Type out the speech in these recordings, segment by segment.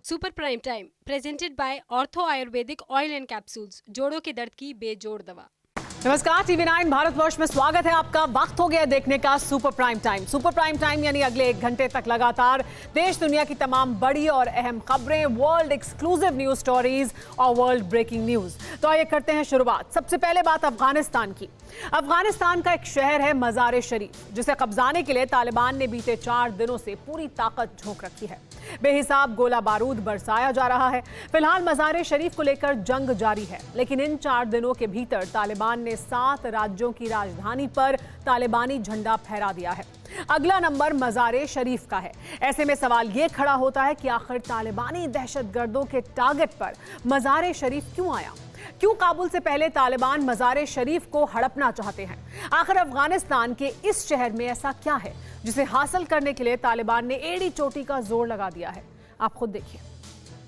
Super prime time presented by ortho Ayurvedic oil and capsules, जोड़ों के दर्द की बेजोड़ दवा। नमस्कार, टीवी 9 भारतवर्ष में स्वागत है आपका। वक्त हो गया देखने का super prime time. Super prime time यानी अगले 1 घंटे तक लगातार देश दुनिया की तमाम बड़ी और अहम खबरें, वर्ल्ड एक्सक्लूसिव न्यूज स्टोरीज और वर्ल्ड ब्रेकिंग न्यूज। तो आइए करते हैं शुरुआत। सबसे पहले बात अफगानिस्तान की। अफगानिस्तान का एक शहर है मज़ार शरीफ, जिसे कब्जाने के लिए तालिबान ने बीते 4 दिनों से पूरी ताकत झोंक रखी है। बेहिसाब गोला बारूद बरसाया जा रहा है। फिलहाल मज़ार शरीफ को लेकर जंग जारी है, लेकिन इन 4 दिनों के भीतर तालिबान ने 7 राज्यों की राजधानी पर तालिबानी झंडा फहरा दिया है। अगला नंबर मज़ार शरीफ का है। ऐसे में सवाल ये खड़ा होता है कि आखिर तालिबानी दहशतगर्दों के टारगेट पर मज़ार शरीफ क्यों आया? क्यों काबुल से पहले तालिबान मज़ार शरीफ को हड़पना चाहते हैं? आखिर अफगानिस्तान के इस शहर में ऐसा क्या है जिसे हासिल करने के लिए तालिबान ने एड़ी चोटी का जोर लगा दिया है? आप खुद देखिए।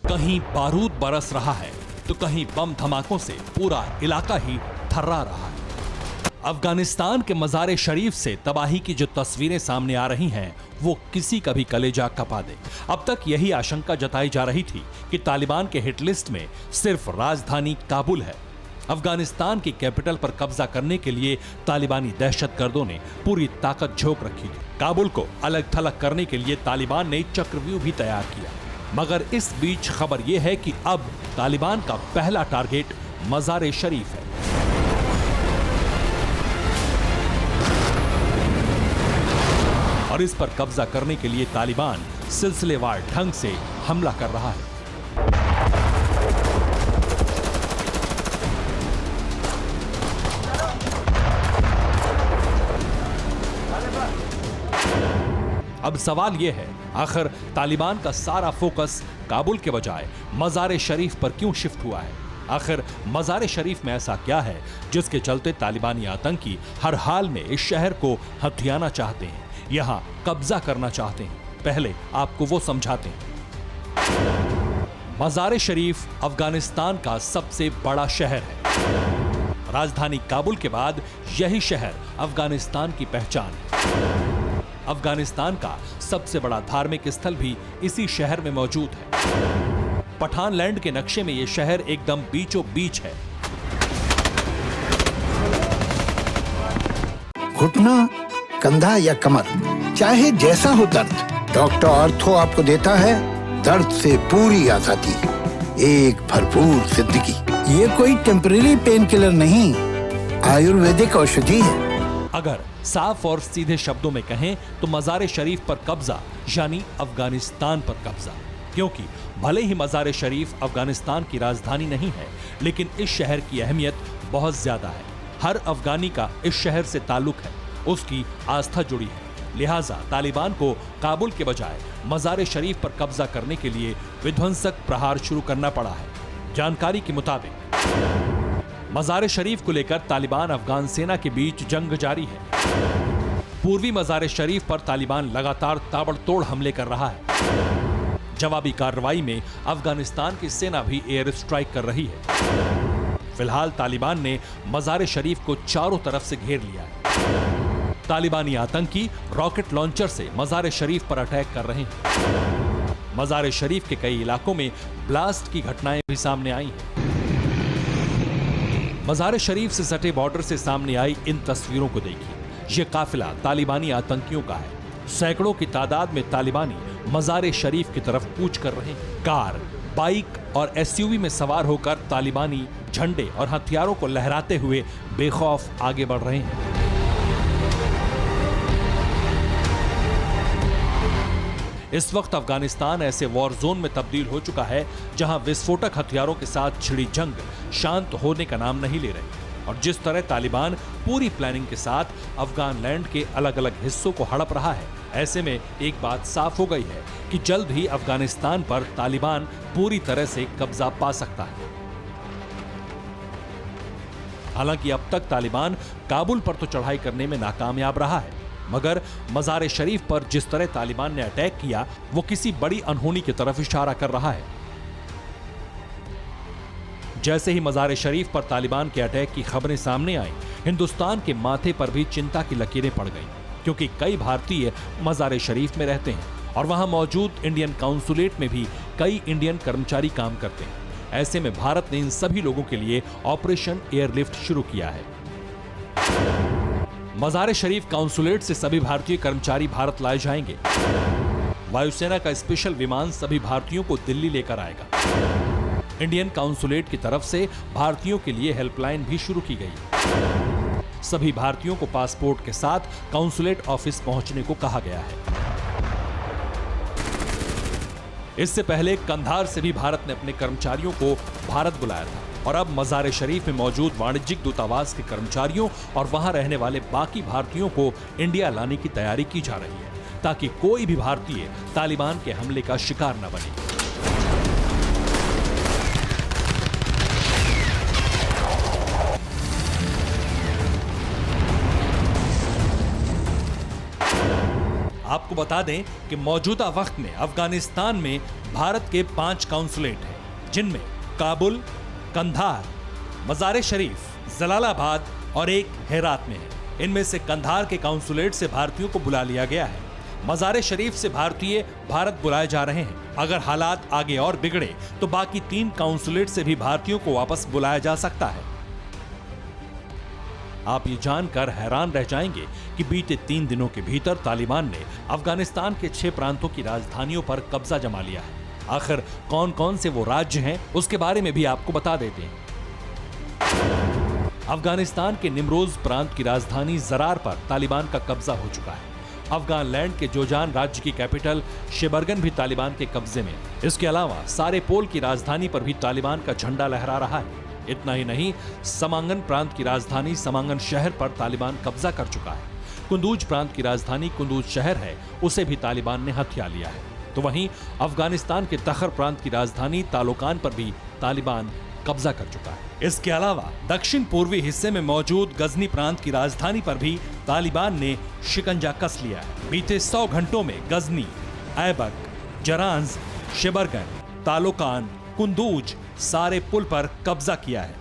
कहीं बारूद बरस रहा है तो कहीं बम धमाकों से पूरा इलाका ही थर्रा रहा है। अफगानिस्तान के मज़ार शरीफ से तबाही की जो तस्वीरें सामने आ रही हैं, वो किसी का भी कलेजा कपा दे। अब तक यही आशंका जताई जा रही थी कि तालिबान के हिट लिस्ट में सिर्फ राजधानी काबुल है। अफगानिस्तान की कैपिटल पर कब्जा करने के लिए तालिबानी दहशतगर्दों ने पूरी ताकत झोंक रखी थी। काबुल को अलग थलग करने के लिए तालिबान ने चक्रव्यूह भी तैयार किया, मगर इस बीच खबर यह है कि अब तालिबान का पहला टारगेट मज़ार शरीफ है। और इस पर कब्जा करने के लिए तालिबान सिलसिलेवार ढंग से हमला कर रहा है। अब सवाल यह है, आखिर तालिबान का सारा फोकस काबुल के बजाय मज़ार शरीफ पर क्यों शिफ्ट हुआ है? आखिर मज़ार शरीफ में ऐसा क्या है जिसके चलते तालिबानी आतंकी हर हाल में इस शहर को हथियाना चाहते हैं, यहां कब्जा करना चाहते हैं? पहले आपको वो समझाते हैं। मज़ार शरीफ अफगानिस्तान का सबसे बड़ा शहर है। राजधानी काबुल के बाद यही शहर अफगानिस्तान की पहचान है। अफगानिस्तान का सबसे बड़ा धार्मिक स्थल भी इसी शहर में मौजूद है। पठान लैंड के नक्शे में यह शहर एकदम बीचों बीच है। घुटना, कंधा या कमर, चाहे जैसा हो दर्द, डॉक्टर ऑर्थो आपको देता है दर्द से पूरी आजादी, एक भरपूर जिंदगी। ये कोई टेम्परेरी पेन किलर नहीं, आयुर्वेदिक औषधि है। अगर साफ और सीधे शब्दों में कहें तो मज़ार शरीफ पर कब्जा यानी अफगानिस्तान पर कब्जा, क्योंकि भले ही मज़ार शरीफ अफगानिस्तान की राजधानी नहीं है, लेकिन इस शहर की अहमियत बहुत ज्यादा है। हर अफगानी का इस शहर से ताल्लुक है, उसकी आस्था जुड़ी है। लिहाजा तालिबान को काबुल के बजाय मज़ार शरीफ पर कब्जा करने के लिए विध्वंसक प्रहार शुरू करना पड़ा है। जानकारी के मुताबिक मज़ार शरीफ को लेकर तालिबान अफगान सेना के बीच जंग जारी है। पूर्वी मज़ार शरीफ पर तालिबान लगातार ताबड़तोड़ हमले कर रहा है। जवाबी कार्रवाई में अफगानिस्तान की सेना भी एयर स्ट्राइक कर रही है। फिलहाल तालिबान ने मज़ार शरीफ को चारों तरफ से घेर लिया है। तालिबानी आतंकी रॉकेट लॉन्चर से मज़ार शरीफ पर अटैक कर रहे हैं। मज़ार शरीफ के कई इलाकों में ब्लास्ट की घटनाएं भी सामने आई हैं। मज़ार शरीफ से सटे बॉर्डर से सामने आई इन तस्वीरों को देखिए। ये काफिला तालिबानी आतंकियों का है। सैकड़ों की तादाद में तालिबानी मज़ार शरीफ की तरफ कूच कर रहे हैं। कार, बाइक और एसयूवी में सवार होकर तालिबानी झंडे और हथियारों को लहराते हुए बेखौफ आगे बढ़ रहे हैं। इस वक्त अफगानिस्तान ऐसे वॉर जोन में तब्दील हो चुका है जहां विस्फोटक हथियारों के साथ छिड़ी जंग शांत होने का नाम नहीं ले रही। और जिस तरह तालिबान पूरी प्लानिंग के साथ अफगान लैंड के अलग अलग हिस्सों को हड़प रहा है, ऐसे में एक बात साफ हो गई है कि जल्द ही अफगानिस्तान पर तालिबान पूरी तरह से कब्जा पा सकता है। हालांकि अब तक तालिबान काबुल पर तो चढ़ाई करने में नाकामयाब रहा है, मगर मज़ार शरीफ पर जिस तरह तालिबान ने अटैक किया, वो किसी बड़ी अनहोनी की तरफ इशारा कर रहा है। जैसे ही मज़ार शरीफ पर तालिबान के अटैक की खबरें सामने आई, हिंदुस्तान के माथे पर भी चिंता की लकीरें पड़ गईं, क्योंकि कई भारतीय मज़ार शरीफ में रहते हैं और वहां मौजूद इंडियन काउंसुलेट में भी कई इंडियन कर्मचारी काम करते हैं। ऐसे में भारत ने इन सभी लोगों के लिए ऑपरेशन एयरलिफ्ट शुरू किया है। मज़ार शरीफ काउंसुलेट से सभी भारतीय कर्मचारी भारत लाए जाएंगे। वायुसेना का स्पेशल विमान सभी भारतीयों को दिल्ली लेकर आएगा। इंडियन काउंसुलेट की तरफ से भारतीयों के लिए हेल्पलाइन भी शुरू की गई। सभी भारतीयों को पासपोर्ट के साथ काउंसुलेट ऑफिस पहुंचने को कहा गया है। इससे पहले कंधार से भी भारत ने अपने कर्मचारियों को भारत बुलाया था और अब मज़ार शरीफ में मौजूद वाणिज्यिक दूतावास के कर्मचारियों और वहां रहने वाले बाकी भारतीयों को इंडिया लाने की तैयारी की जा रही है ताकि कोई भी भारतीय तालिबान के हमले का शिकार न बने। आपको बता दें कि मौजूदा वक्त में अफगानिस्तान में भारत के 5 काउंसुलेट हैं, जिनमें काबुल, कंधार, मज़ार शरीफ, जलालाबाद और एक हेरात में है। इनमें से कंधार के काउंसुलेट से भारतीयों को बुला लिया गया है। मज़ार शरीफ से भारतीय भारत बुलाए जा रहे हैं। अगर हालात आगे और बिगड़े तो बाकी 3 काउंसुलेट से भी भारतीयों को वापस बुलाया जा सकता है। आप ये जानकर हैरान रह जाएंगे कि बीते 3 दिनों के भीतर तालिबान ने अफगानिस्तान के 6 प्रांतों की राजधानियों पर कब्जा जमा लिया है। आखिर कौन कौन से वो राज्य हैं, उसके बारे में भी आपको बता देते हैं। अफगानिस्तान के निमरोज प्रांत की राजधानी जरार पर तालिबान का कब्जा हो चुका है। अफगान लैंड के जोजान राज्य की कैपिटल शेबरगन भी तालिबान के कब्जे में। इसके अलावा सारे पोल की राजधानी पर भी तालिबान का झंडा लहरा रहा है। इतना ही नहीं, समांगन प्रांत की राजधानी समांगन शहर पर तालिबान कब्जा कर चुका है। कुंदूज प्रांत की राजधानी कुंदूज शहर है, उसे भी तालिबान ने हथिया लिया है। तो वहीं अफगानिस्तान के तखर प्रांत की राजधानी तालोकान पर भी तालिबान कब्जा कर चुका है। इसके अलावा दक्षिण पूर्वी हिस्से में मौजूद गजनी प्रांत की राजधानी पर भी तालिबान ने शिकंजा कस लिया है। बीते 100 घंटों में गजनी, ऐबक, जरांज, शेबरगन, तालोकान, कुंदूज सारे पुल पर कब्जा किया है।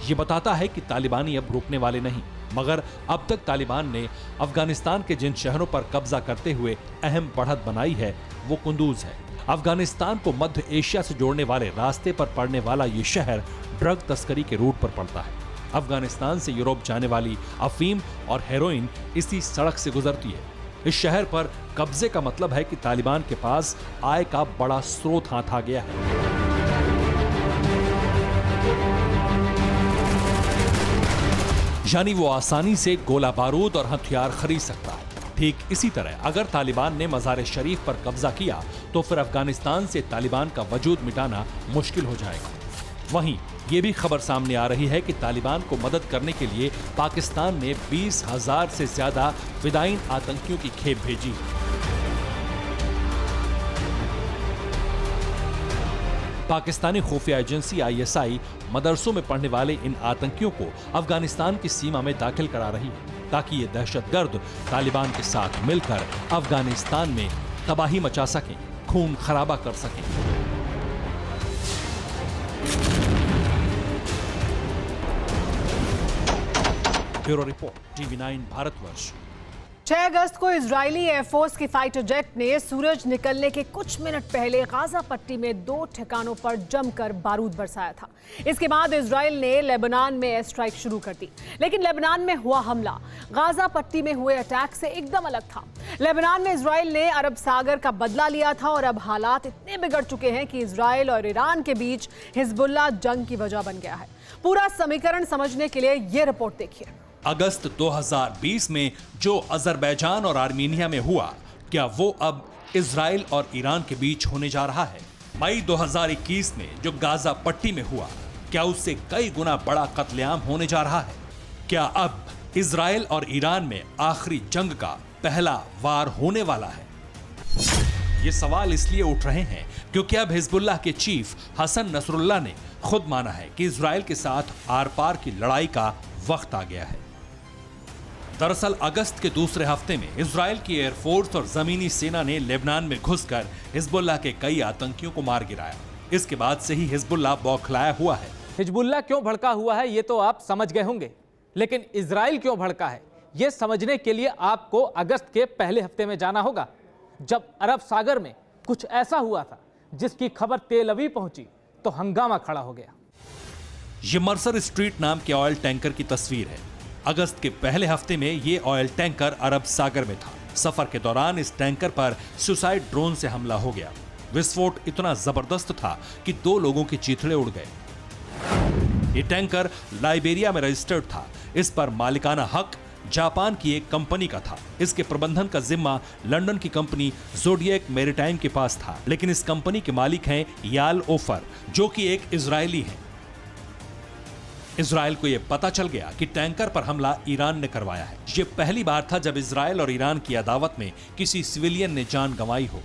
ये बताता है कि तालिबानी अब रुकने वाले नहीं, मगर अब तक तालिबान ने अफगानिस्तान के जिन शहरों पर कब्जा करते हुए अहम बढ़त बनाई है वो कुंदूज है। अफगानिस्तान को मध्य एशिया से जोड़ने वाले रास्ते पर पड़ने वाला ये शहर ड्रग तस्करी के रूट पर पड़ता है। अफगानिस्तान से यूरोप जाने वाली अफीम और हेरोइन इसी सड़क से गुजरती है। इस शहर पर कब्जे का मतलब है कि तालिबान के पास आय का बड़ा स्रोत हाथ आ गया है। यानी वो आसानी से गोला बारूद और हथियार खरीद सकता है। ठीक इसी तरह अगर तालिबान ने मज़ार शरीफ पर कब्जा किया तो फिर अफगानिस्तान से तालिबान का वजूद मिटाना मुश्किल हो जाएगा। वहीं ये भी खबर सामने आ रही है कि तालिबान को मदद करने के लिए पाकिस्तान ने 20,000 से ज्यादा फिदायीन आतंकियों की खेप भेजी। पाकिस्तानी खुफिया एजेंसी ISI मदरसों में पढ़ने वाले इन आतंकियों को अफगानिस्तान की सीमा में दाखिल करा रही है ताकि ये दहशतगर्द तालिबान के साथ मिलकर अफगानिस्तान में तबाही मचा सकें, खून खराबा कर सकें। Bureau report, TV9 Bharatvarsh. 6 अगस्त को इजरायली एयरफोर्स की फाइटर जेट ने सूरज निकलने के कुछ मिनट पहले गाजा पट्टी में 2 ठिकानों पर जमकर बारूद बरसाया था। इसके बाद इजराइल ने लेबनान में एयर स्ट्राइक शुरू कर दी, लेकिन लेबनान में हुआ हमला गाजा पट्टी में हुए अटैक से एकदम अलग था। लेबनान में इजराइल ने अरब सागर का बदला लिया था और अब हालात इतने बिगड़ चुके हैं कि इजराइल और ईरान के बीच हिजबुल्लाह जंग की वजह बन गया है। पूरा समीकरण समझने के लिए ये रिपोर्ट देखिए। अगस्त 2020 में जो अजरबैजान और आर्मीनिया में हुआ, क्या वो अब इजराइल और ईरान के बीच होने जा रहा है? मई 2021 में जो गाजा पट्टी में हुआ, क्या उससे कई गुना बड़ा कत्लेआम होने जा रहा है? क्या अब इजराइल और ईरान में आखिरी जंग का पहला वार होने वाला है? ये सवाल इसलिए उठ रहे हैं क्योंकि अब हिजबुल्लाह के चीफ हसन नसरुल्लाह ने खुद माना है कि इजराइल के साथ आर पार की लड़ाई का वक्त आ गया है। दरअसल अगस्त के दूसरे हफ्ते में इजराइल की एयरफोर्स और जमीनी सेना ने लेबनान में घुसकर हिजबुल्लाह के कई आतंकियों को मार गिराया। इसके बाद से ही हिजबुल्लाह बौखलाया हुआ है। हिजबुल्लाह क्यों भड़का हुआ है ये तो आप समझ गए होंगे, लेकिन इजराइल क्यों भड़का है ये समझने के लिए आपको अगस्त के पहले हफ्ते में जाना होगा। जब अरब सागर में कुछ ऐसा हुआ था जिसकी खबर तेल अवीव पहुंची तो हंगामा खड़ा हो गया। ये मर्सर स्ट्रीट नाम के ऑयल टैंकर की तस्वीर है। अगस्त के पहले हफ्ते में ये ऑयल टैंकर अरब सागर में था। सफर के दौरान इस टैंकर पर सुसाइड ड्रोन से हमला हो गया। विस्फोट इतना जबरदस्त था कि 2 लोगों के चीथड़े उड़ गए। ये टैंकर लाइबेरिया में रजिस्टर्ड था। इस पर मालिकाना हक जापान की एक कंपनी का था। इसके प्रबंधन का जिम्मा लंदन की कंपनी जोडिएक मैरीटाइम के पास था, लेकिन इस कंपनी के मालिक हैं याल ओफर, जो कि एक इजरायली हैं। इजरायल को यह पता चल गया कि टैंकर पर हमला ईरान ने करवाया है। यह पहली बार था जब इजरायल और ईरान की अदावत में किसी सिविलियन ने जान गंवाई हो।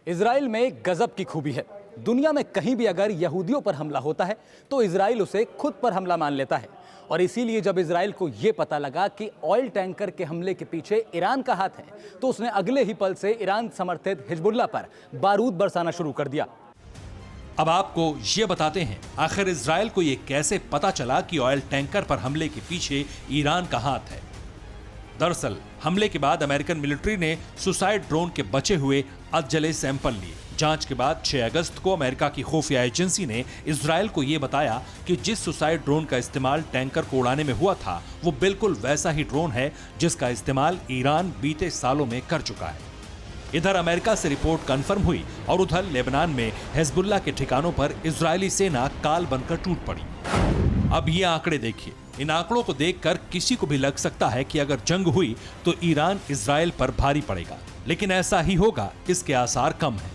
इजराइल में एक गजब की खूबी है। दुनिया में कहीं भी अगर यहूदियों पर हमला होता है तो इजराइल उसे खुद पर हमला मान लेता है, और इसीलिए जब इजराइल को यह पता लगा कि ऑयल टैंकर के हमले के पीछे ईरान का हाथ है तो उसने अगले ही पल से ईरान समर्थित हिजबुल्लाह पर बारूद बरसाना शुरू कर दिया। अब आपको ये बताते हैं आखिर इजरायल को ये कैसे पता चला कि ऑयल टैंकर पर हमले के पीछे ईरान का हाथ है। दरअसल हमले के बाद अमेरिकन मिलिट्री ने सुसाइड ड्रोन के बचे हुए अधजले सैंपल लिए। जांच के बाद 6 अगस्त को अमेरिका की खुफिया एजेंसी ने इजरायल को यह बताया कि जिस सुसाइड ड्रोन का इस्तेमाल टैंकर को उड़ाने में हुआ था वो बिल्कुल वैसा ही ड्रोन है जिसका इस्तेमाल ईरान बीते सालों में कर चुका है। इधर अमेरिका से रिपोर्ट कंफर्म हुई और उधर लेबनान में हिजबुल्लाह के ठिकानों पर इजरायली सेना काल बनकर टूट पड़ी। अब ये आंकड़े देखिए। इन आंकड़ों को देखकर किसी को भी लग सकता है कि अगर जंग हुई तो ईरान इजरायल पर भारी पड़ेगा, लेकिन ऐसा ही होगा इसके आसार कम हैं।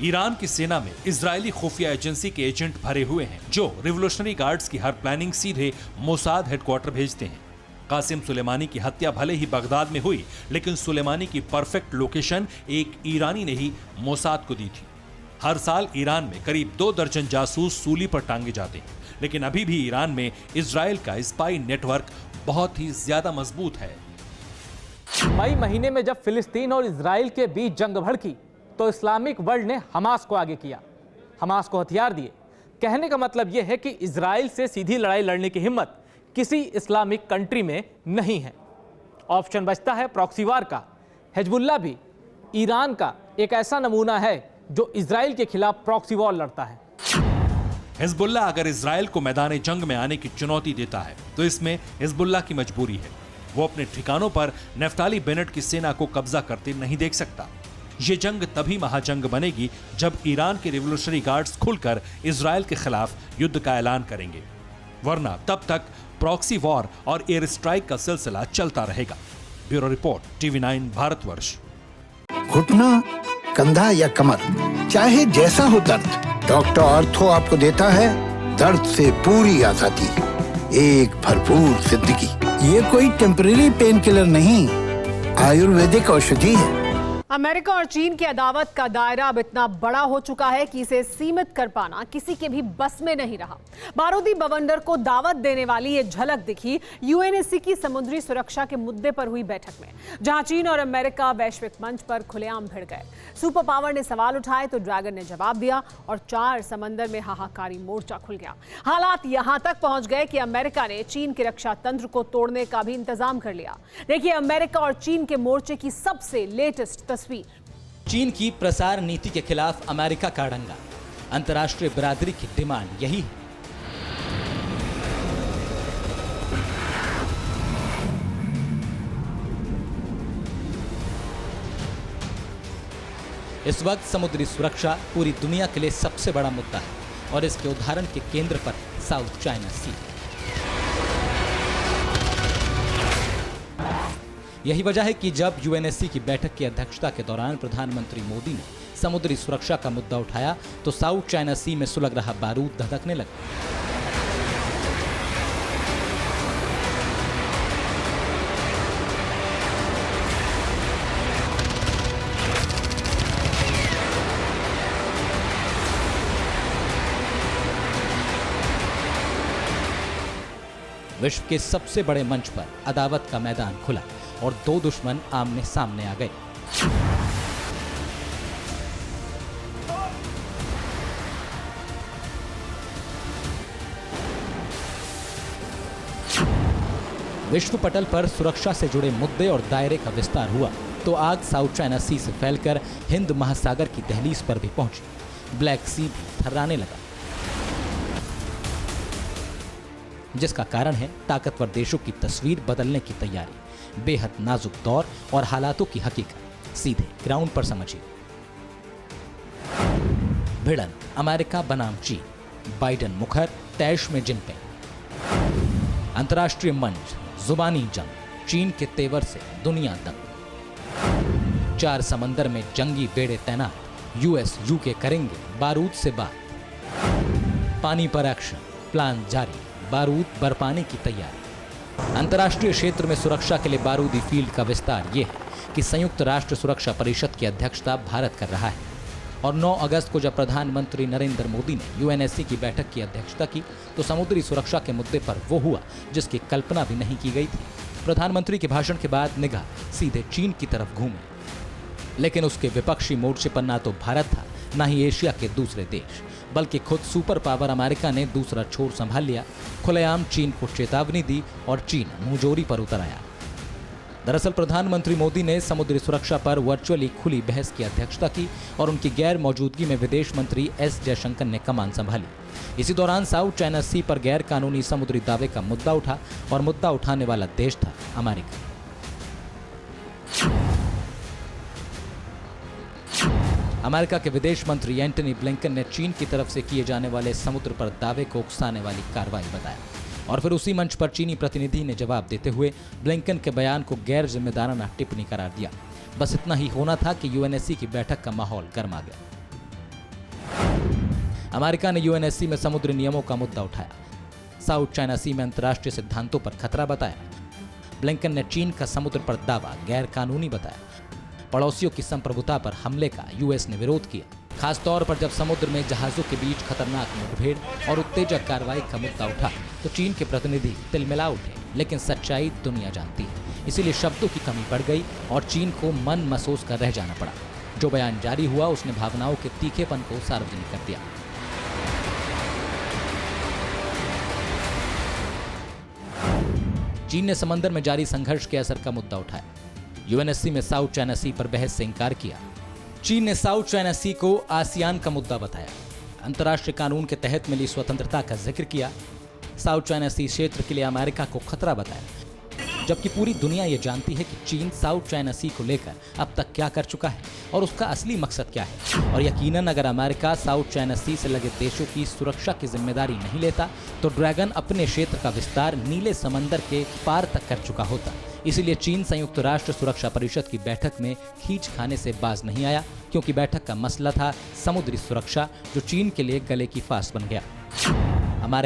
ईरान की सेना में इजरायली खुफिया एजेंसी के एजेंट भरे हुए हैं जो रिवोल्यूशनरी गार्ड्स की हर प्लानिंग सीधे मोसाद हेडक्वार्टर भेजते हैं। कासिम सुलेमानी की हत्या भले ही बगदाद में हुई, लेकिन सुलेमानी की परफेक्ट लोकेशन एक ईरानी ने ही मोसाद को दी थी। हर साल ईरान में करीब 2 दर्जन जासूस सूली पर टांगे जाते हैं, लेकिन अभी भी ईरान में इजराइल का स्पाई नेटवर्क बहुत ही ज्यादा मजबूत है। मई महीने में जब फिलिस्तीन और इजराइल के बीच जंग भड़की तो इस्लामिक वर्ल्ड ने हमास को आगे किया, हमास को हथियार दिए। कहने का मतलब यह है कि इजराइल से सीधी लड़ाई लड़ने की हिम्मत किसी इस्लामिक कंट्री में नहीं है। ऑप्शन बचता है प्रॉक्सी वार का। हिजबुल्लाह भी ईरान का एक ऐसा नमूना है जो इजराइल के खिलाफ प्रॉक्सी वॉर लड़ता है। हिजबुल्लाह अगर इजराइल को मैदान जंग में आने की चुनौती देता है तो इसमें हिजबुल्लाह की मजबूरी है। वो अपने ठिकानों पर नफ्ताली बेनेट की सेना को कब्जा करते नहीं देख सकता। ये जंग तभी महाजंग बनेगी जब ईरान के रिवोल्यूशनरी गार्ड्स खुलकर इजराइल के खिलाफ युद्ध का ऐलान करेंगे, वरना तब तक प्रॉक्सी वॉर और एयर स्ट्राइक का सिलसिला चलता रहेगा। Bureau report, TV9 Bharatvarsh. घुटना, कंधा या कमर, चाहे जैसा हो दर्द, डॉक्टर ऑर्थो आपको देता है दर्द से पूरी आजादी, एक भरपूर जिंदगी। ये कोई टेम्परेरी पेन किलर नहीं, आयुर्वेदिक औषधि है। अमेरिका और चीन की अदावत का दायरा अब इतना बड़ा हो चुका है कि इसे सीमित कर पाना किसी के भी बस में नहीं रहा। बारूदी बवंडर को दावत देने वाली ये झलक दिखी यूएनएससी की समुद्री सुरक्षा के मुद्दे पर हुई बैठक में, जहां चीन और अमेरिका वैश्विक मंच पर खुलेआम भिड़ गए। सुपर पावर ने सवाल उठाए तो ड्रैगन ने जवाब दिया और 4 समंदर में हाहाकारी मोर्चा खुल गया। हालात यहां तक पहुंच गए कि अमेरिका ने चीन के रक्षा तंत्र को तोड़ने का भी इंतजाम कर लिया। देखिए अमेरिका और चीन के मोर्चे की सबसे लेटेस्ट तस्वीर। चीन की प्रसार नीति के खिलाफ अमेरिका का डंगा, अंतर्राष्ट्रीय बिरादरी की डिमांड यही है। इस वक्त समुद्री सुरक्षा पूरी दुनिया के लिए सबसे बड़ा मुद्दा है और इसके उदाहरण के केंद्र पर साउथ चाइना सी। यही वजह है कि जब यूएनएससी की बैठक की अध्यक्षता के दौरान प्रधानमंत्री मोदी ने समुद्री सुरक्षा का मुद्दा उठाया तो साउथ चाइना सी में सुलग रहा बारूद धधकने लगा। विश्व के सबसे बड़े मंच पर अदावत का मैदान खुला और 2 दुश्मन आमने सामने आ गए। विश्व पटल पर सुरक्षा से जुड़े मुद्दे और दायरे का विस्तार हुआ। तो आग साउथ चाइना सी से फैलकर हिंद महासागर की दहलीज पर भी पहुंची। ब्लैक सी भी थर्राने लगा, जिसका कारण है ताकतवर देशों की तस्वीर बदलने की तैयारी। बेहद नाजुक दौर और हालातों की हकीकत सीधे ग्राउंड पर समझिए। भिड़न अमेरिका बनाम चीन, बाइडेन मुखर, तैश में जिनपिंग। अंतर्राष्ट्रीय मंच जुबानी जंग, चीन के तेवर से दुनिया दंग। 4 समंदर में जंगी बेड़े तैनात, यूएस यूके करेंगे बारूद से बात। पानी पर एक्शन, प्लान जारी, बारूद बरपाने की तैयारी। अंतर्राष्ट्रीय क्षेत्र में सुरक्षा के लिए बारूदी फील्ड का विस्तार यह है कि संयुक्त राष्ट्र सुरक्षा परिषद की अध्यक्षता भारत कर रहा है। और 9 अगस्त को जब प्रधानमंत्री नरेंद्र मोदी ने यूएनएससी की बैठक की अध्यक्षता की तो समुद्री सुरक्षा के मुद्दे पर वो हुआ जिसकी कल्पना भी नहीं की गई थी। प्रधानमंत्री के भाषण के बाद निगाह सीधे चीन की तरफ घूमी, लेकिन उसके विपक्षी मोर्चे पर ना तो भारत था, ना ही एशिया के दूसरे देश, बल्कि खुद सुपर पावर अमेरिका ने दूसरा छोर संभाल लिया, खुलेआम चीन को चेतावनी दी और चीन मुंहजोरी पर उतर आया। दरअसल प्रधानमंत्री मोदी ने समुद्री सुरक्षा पर वर्चुअली खुली बहस की अध्यक्षता की और उनकी गैर मौजूदगी में विदेश मंत्री एस जयशंकर ने कमान संभाली। इसी दौरान साउथ चाइना सी पर गैर कानूनी समुद्री दावे का मुद्दा उठा और मुद्दा उठाने वाला देश था अमेरिका। अमेरिका के विदेश मंत्री एंटनी ब्लिंकन ने चीन की तरफ से किए जाने वाले समुद्र पर दावे को उकसाने वाली कार्रवाई बताया और फिर उसी मंच पर चीनी प्रतिनिधि ने जवाब देते हुए ब्लिंकन के बयान को गैर जिम्मेदाराना टिप्पणी करार दिया। बस इतना ही होना था कि यूएनएससी की बैठक का माहौल गर्मा गया। अमेरिका ने यूएनएससी में समुद्री नियमों का मुद्दा उठाया, साउथ चाइना सी में अंतर्राष्ट्रीय सिद्धांतों पर खतरा बताया। ब्लिंकन ने चीन का समुद्र पर दावा गैर कानूनी बताया। पड़ोसियों की संप्रभुता पर हमले का यूएस ने विरोध किया, खासतौर पर जब समुद्र में जहाजों के बीच खतरनाक मुठभेड़ और उत्तेजक कार्रवाई का मुद्दा उठा तो चीन के प्रतिनिधि तिलमिला उठे, लेकिन सच्चाई दुनिया जानती है, इसीलिए शब्दों की कमी पड़ गई और चीन को मन महसूस कर रह जाना पड़ा। जो बयान जारी हुआ उसने भावनाओं के तीखेपन को सार्वजनिक कर दिया। चीन ने समंदर में जारी संघर्ष के असर का मुद्दा उठाया। यूएनएससी में साउथ चाइना सी पर बहस से इंकार किया। चीन ने साउथ चाइना सी को आसियान का मुद्दा बताया। अंतर्राष्ट्रीय कानून के तहत मिली स्वतंत्रता का जिक्र किया। साउथ चाइना सी क्षेत्र के लिए अमेरिका को खतरा बताया, जबकि पूरी दुनिया ये जानती है कि चीन साउथ चाइना सी को लेकर अब तक क्या कर चुका है और उसका असली मकसद क्या है। और यकीनन अगर अमेरिका साउथ चाइना सी से लगे देशों की सुरक्षा की जिम्मेदारी नहीं लेता तो ड्रैगन अपने क्षेत्र का विस्तार नीले समंदर के पार तक कर चुका होता। इसीलिए चीन संयुक्त राष्ट्र सुरक्षा परिषद की बैठक में खींच खाने से बाज नहीं आया, क्योंकि बैठक का मसला था समुद्री सुरक्षा, जो चीन के लिए गले की फांस बन गया। हमारे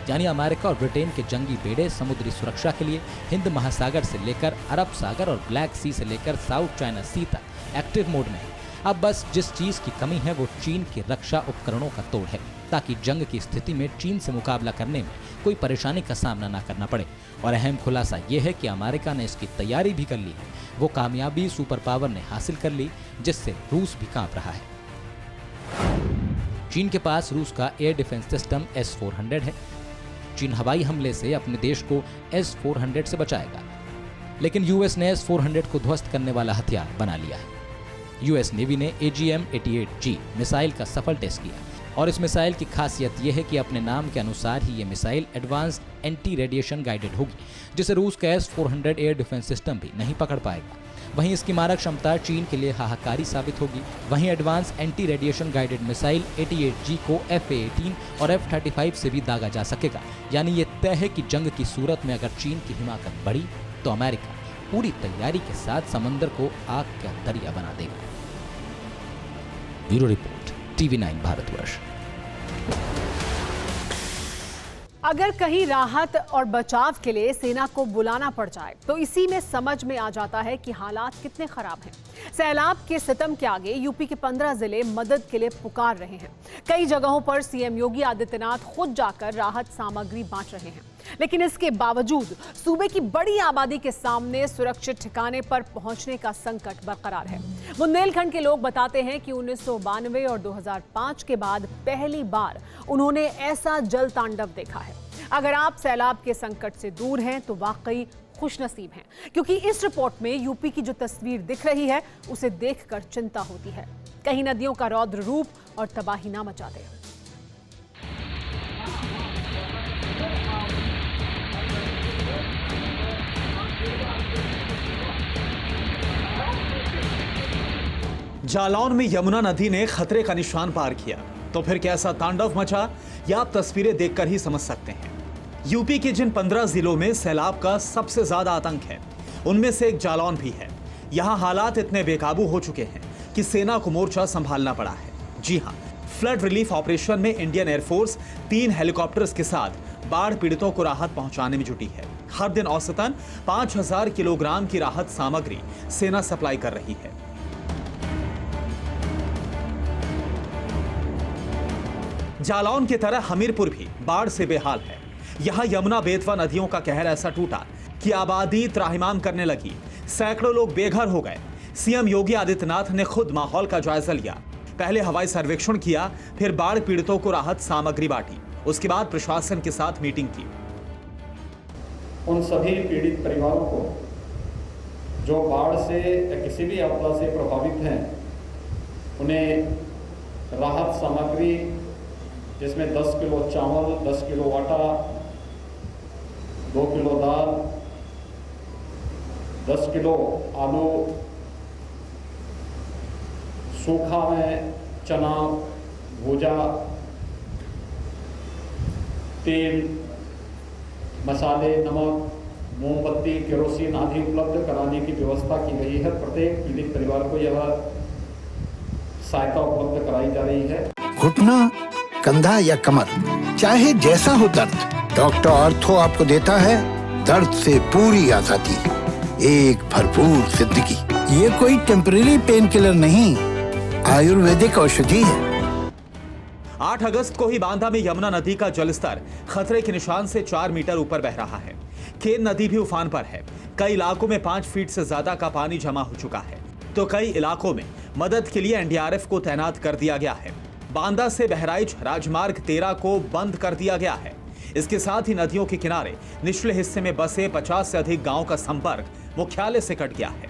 यानी अमेरिका और ब्रिटेन के जंगी बेड़े समुद्री सुरक्षा के लिए हिंद महासागर से लेकर अरब सागर और ब्लैक सी से लेकर साउथ चाइना सी तक एक्टिव मोड में है। अब बस जिस चीज की कमी है वो चीन के रक्षा उपकरणों का तोड़ है, ताकि जंग की स्थिति में चीन से मुकाबला करने में कोई परेशानी का सामना ना करना पड़े। और अहम खुलासा ये है कि अमेरिका ने इसकी तैयारी भी कर ली है। वो कामयाबी सुपर पावर ने हासिल कर ली, जिससे रूस भी कांप रहा है। चीन के पास रूस का एयर डिफेंस सिस्टम S-400 है। चीन हवाई हमले से अपने देश को S-400 से बचाएगा, लेकिन यूएस ने S-400 को ध्वस्त करने वाला हथियार बना लिया है। यूएस नेवी ने AGM-88G मिसाइल का सफल टेस्ट किया और इस मिसाइल की खासियत यह है कि अपने नाम के अनुसार ही ये missile advanced anti radiation guided होगी, जिसे रूस का S-400 एयर डिफेंस सिस्टम भी नहीं पकड़ पाएगा। वहीं इसकी मारक क्षमता चीन के लिए हाहाकारी साबित होगी। वहीं advance anti radiation guided missile 88G को F-18 और F-35 से भी दागा जा सकेगा। यानी ये तय है कि जंग की सूरत में अगर चीन की हिमाकत बढ़ी तो अमेरिका पूरी तैयारी के साथ समंदर को आग का दरिया बना देगा। Bureau report, TV9 Bharatvarsh. अगर कहीं राहत और बचाव के लिए सेना को बुलाना पड़ जाए तो इसी में समझ में आ जाता है कि हालात कितने खराब हैं। सैलाब के सितम के आगे यूपी के 15 जिले मदद के लिए पुकार रहे हैं। कई जगहों पर सीएम योगी आदित्यनाथ खुद जाकर राहत सामग्री बांट रहे हैं, लेकिन इसके बावजूद सूबे की बड़ी आबादी के सामने सुरक्षित ठिकाने पर पहुंचने का संकट बरकरार है। बुंदेलखंड के लोग बताते हैं कि 1992 और 2005 के बाद पहली बार उन्होंने ऐसा जल तांडव देखा है। अगर आप सैलाब के संकट से दूर हैं तो वाकई खुशनसीब हैं, क्योंकि इस रिपोर्ट में यूपी की जो तस्वीर दिख रही है उसे देखकर चिंता होती है। कहीं नदियों का रौद्र रूप और तबाही ना मचा दे। जालौन में यमुना नदी ने खतरे का निशान पार किया तो फिर कैसा तांडव मचा, यह आप तस्वीरें देखकर ही समझ सकते हैं। यूपी के जिन 15 जिलों में सैलाब का सबसे ज्यादा आतंक है, उनमें से एक जालौन भी है। यहां हालात इतने बेकाबू हो चुके हैं कि सेना को मोर्चा संभालना पड़ा है। जी हां, फ्लड रिलीफ ऑपरेशन में इंडियन एयरफोर्स 3 हेलीकॉप्टर्स के साथ बाढ़ पीड़ितों को राहत पहुंचाने में जुटी है। हर दिन औसतन 5000 किलोग्राम की राहत सामग्री सेना सप्लाई कर रही है। जालौन की तरह हमीरपुर भी बाढ़ से बेहाल है। यहां यमुना बेतवा नदियों का कहर ऐसा टूटा कि आबादी त्राहिमाम करने लगी। सैकड़ों लोग बेघर हो गए। सीएम योगी आदित्यनाथ ने खुद माहौल का जायजा लिया। पहले हवाई सर्वेक्षण किया, फिर बाढ़ पीड़ितों को राहत सामग्री बांटी। उसके बाद प्रशासन के साथ मीटिंग की। उन सभी पीड़ित परिवारों को जो बाढ़ से या किसी भी आपदा से प्रभावित हैं, उन्हें राहत सामग्री जिसमें 10 किलो चावल, 10 किलो आटा, 2 किलो दाल, 10 किलो आलू, सूखा में चना, भूजा, तेल, मसाले, नमक, मोमबत्ती, केरोसिन आदि उपलब्ध कराने की व्यवस्था की गई है। प्रत्येक पीड़ित परिवार को यह सहायता उपलब्ध कराई जा रही है। घुटना, कंधा या कमर, चाहे जैसा हो दर्द, डॉक्टर ऑर्थो आपको देता है दर्द से पूरी आजादी, एक भरपूर जिंदगी। ये कोई टेम्परेरी पेन किलर नहीं, आयुर्वेदिक औषधि है। 8 अगस्त को ही बांदा में यमुना नदी का जलस्तर खतरे के निशान से 4 मीटर ऊपर बह रहा है। केन नदी भी उफान पर है। कई इलाकों में 5 फीट से ज्यादा का पानी जमा हो चुका है, तो कई इलाकों में मदद के लिए एनडीआरएफ को तैनात कर दिया गया है। बांदा से बहराइच राजमार्ग 13 को बंद कर दिया गया है। इसके साथ ही नदियों के किनारे निचले हिस्से में बसे 50 से अधिक गांवों का संपर्क मुख्यालय से कट गया है।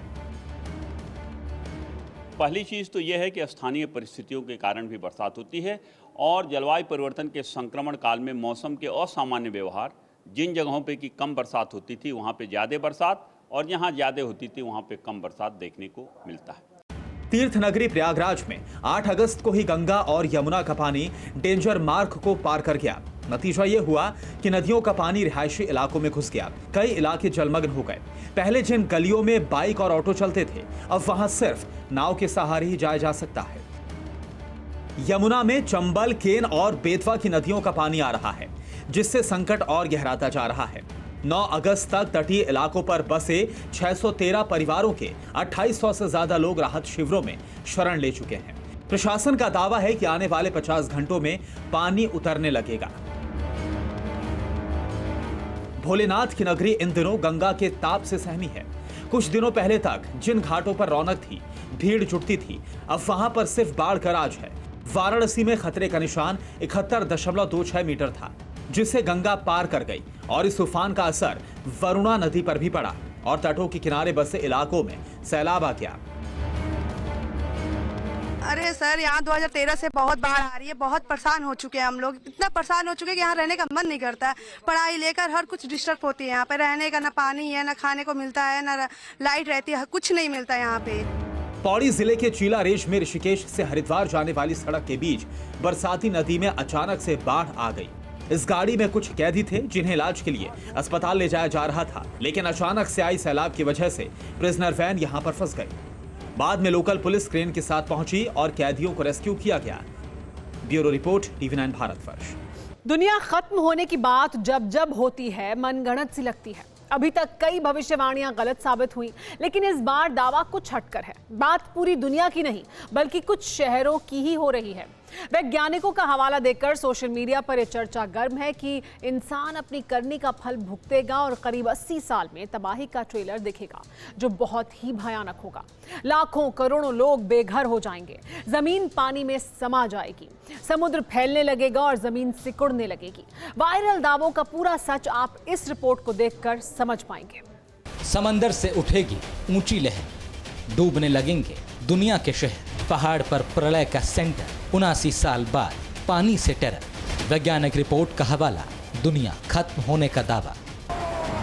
पहली चीज़ तो यह है कि स्थानीय परिस्थितियों के कारण भी बरसात होती है और जलवायु परिवर्तन के संक्रमण काल में मौसम के असामान्य व्यवहार, जिन जगहों पे कि कम बरसात होती थी वहाँ पे ज़्यादा बरसात और जहाँ ज़्यादा होती थी वहाँ पे कम बरसात देखने को मिलता है। तीर्थ नगरी प्रयागराज में 8 अगस्त को ही गंगा और यमुना का पानी डेंजर मार्क को पार कर गया। नतीजा ये हुआ कि नदियों का पानी रिहायशी इलाकों में घुस गया। कई इलाके जलमग्न हो गए। पहले जिन गलियों में बाइक और ऑटो चलते थे, अब वहां सिर्फ नाव के सहारे ही जाया जा सकता है। यमुना में चंबल, केन और बेतवा की नदियों का पानी आ रहा है, जिससे संकट और गहराता जा रहा है। 9 अगस्त तक तटीय इलाकों पर बसे 613 परिवारों के 2800 से ज्यादा लोग राहत शिविरों में शरण ले चुके हैं। प्रशासन का दावा है कि आने वाले 50 घंटों में पानी उतरने लगेगा। भोलेनाथ की नगरी इन दिनों गंगा के ताप से सहमी है। कुछ दिनों पहले तक जिन घाटों पर रौनक थी, भीड़ जुटती थी, अब वहां पर सिर्फ बाढ़ का राज है। वाराणसी में खतरे का निशान 71.26 मीटर था, जिसे गंगा पार कर गई और इस तूफान का असर वरुणा नदी पर भी पड़ा और तटों के किनारे बसे इलाकों में सैलाब आ गया। अरे सर, यहाँ 2013 से बहुत बाढ़ आ रही है, बहुत परेशान हो चुके हैं हम लोग, इतना परेशान हो चुके हैं कि यहाँ रहने का मन नहीं करता है। पढ़ाई लेकर हर कुछ डिस्टर्ब होती है यहाँ पे, रहने का ना पानी है, ना खाने को मिलता है, ना लाइट रहती है, कुछ नहीं मिलता यहाँ पे। पौड़ी जिले के चीला रेंज में ऋषिकेश से हरिद्वार जाने वाली सड़क के बीच बरसाती नदी में अचानक से बाढ़ आ गई। इस गाड़ी में कुछ कैदी थे जिन्हें इलाज के लिए अस्पताल ले जाया जा रहा था, लेकिन अचानक से आई सैलाब की वजह से प्रिजनर वैन यहां पर फंस गई। बाद में लोकल पुलिस क्रेन के साथ पहुंची और कैदियों को रेस्क्यू किया गया। Bureau report, TV9 Bharatvarsh. दुनिया खत्म होने की बात जब जब होती है मनगढ़ंत सी लगती है। अभी तक कई भविष्यवाणियां गलत साबित हुई, लेकिन इस बार दावा कुछ हटकर है। बात पूरी दुनिया की नहीं बल्कि कुछ शहरों की ही हो रही है। वैज्ञानिकों का हवाला देकर सोशल मीडिया पर यह चर्चा गर्म है कि इंसान अपनी करनी का फल भुगतेगा और करीब 80 साल में तबाही का ट्रेलर दिखेगा, जो बहुत ही भयानक होगा। लाखों करोड़ों लोग बेघर हो जाएंगे, जमीन पानी में समा जाएगी, समुद्र फैलने लगेगा और जमीन सिकुड़ने लगेगी। वायरल दावों का पूरा सच आप इस रिपोर्ट को देखकर समझ पाएंगे। समंदर से उठेगी ऊंची लहर, डूबने लगेंगे दुनिया के शहर, पहाड़ पर प्रलय का सेंटर, 79 साल बाद पानी से टेरर। वैज्ञानिक रिपोर्ट का हवाला, दुनिया खत्म होने का दावा।